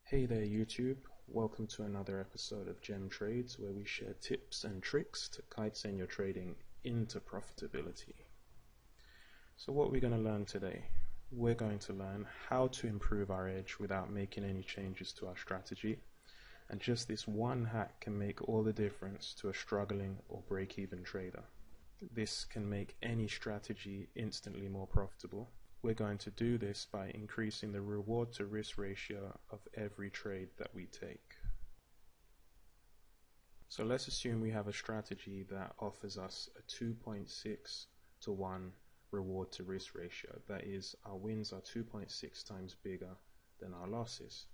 Hey there YouTube, welcome to another episode of JEMTrades, where we share tips and tricks to guide send your trading into profitability. So what we're going to learn today, we're going to learn how to improve our edge without making any changes to our strategy. And just this one hack can make all the difference to a struggling or break-even trader. This can make any strategy instantly more profitable. We're going to do this by increasing the reward to risk ratio of every trade that we take. So let's assume we have a strategy that offers us a 2.6 to 1 reward to risk ratio. That is, our wins are 2.6 times bigger than our losses.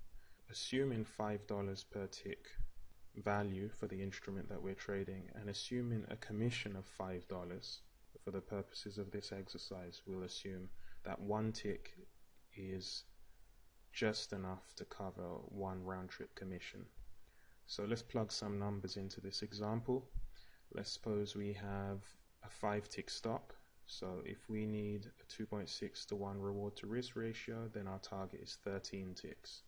Assuming $5 per tick value for the instrument that we're trading, and assuming a commission of $5, for the purposes of this exercise, we'll assume that one tick is just enough to cover one round-trip commission. So let's plug some numbers into this example. Let's suppose we have a 5-tick stop. So if we need a 2.6 to 1 reward to risk ratio, then our target is 13 ticks,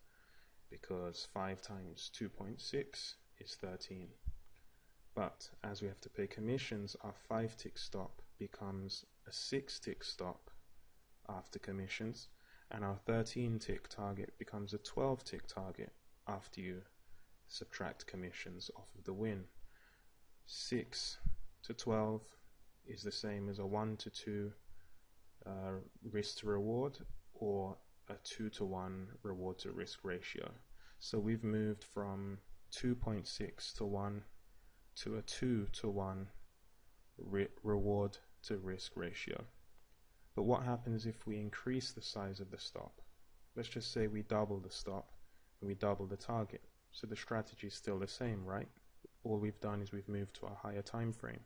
because 5 times 2.6 is 13. But as we have to pay commissions, our 5-tick stop becomes a 6-tick stop after commissions, and our 13-tick target becomes a 12-tick target after you subtract commissions off of the win. 6 to 12 is the same as a 1 to 2 risk to reward, or a 2 to 1 reward to risk ratio. So we've moved from 2.6 to 1 to a 2 to 1 reward to risk ratio. But what happens if we increase the size of the stop? Let's just say we double the stop and we double the target. So the strategy is still the same, right? All we've done is we've moved to a higher time frame.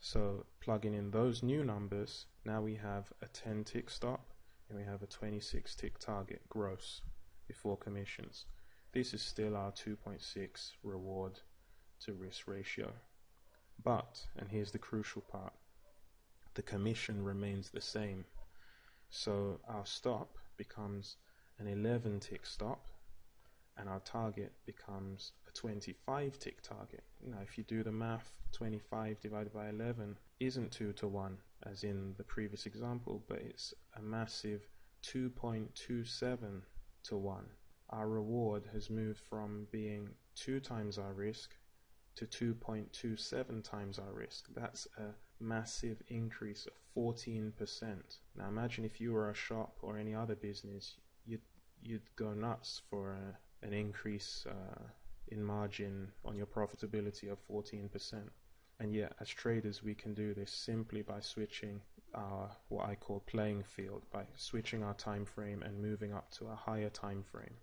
So plugging in those new numbers, now we have a 10-tick stop and we have a 26-tick target gross before commissions. This is still our 2.6 reward to risk ratio. But, and here's the crucial part, the commission remains the same. So our stop becomes an 11-tick stop and our target becomes a 25-tick target. Now if you do the math, 25 divided by 11 isn't 2 to 1 as in the previous example, but it's a massive 2.27 to 1. Our reward has moved from being 2 times our risk to 2.27 times our risk. That's a massive increase of 14%. Now imagine if you were a shop or any other business, you'd go nuts for an increase in margin on your profitability of 14%. And yet as traders we can do this simply by switching our, what I call playing field, by switching our time frame and moving up to a higher time frame,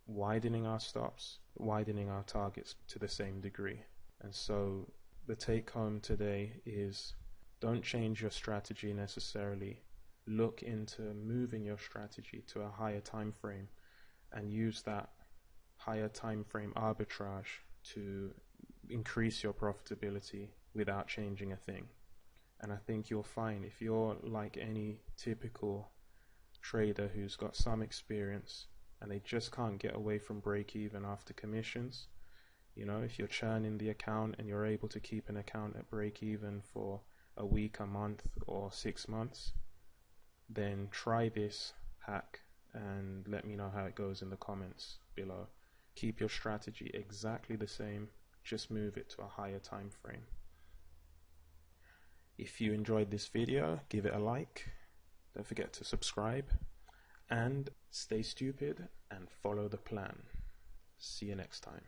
widening our stops, widening our targets to the same degree. And so the take home today is, don't change your strategy necessarily. Look into moving your strategy to a higher time frame and use that higher time frame arbitrage to increase your profitability without changing a thing. And I think you'll find, if you're like any typical trader who's got some experience and they just can't get away from break even after commissions, you know, if you're churning the account and you're able to keep an account at break even for a week, a month, or 6 months, then try this hack and let me know how it goes in the comments below. Keep your strategy exactly the same, just move it to a higher time frame. If you enjoyed this video, give it a like, don't forget to subscribe, and stay stupid and follow the plan. See you next time.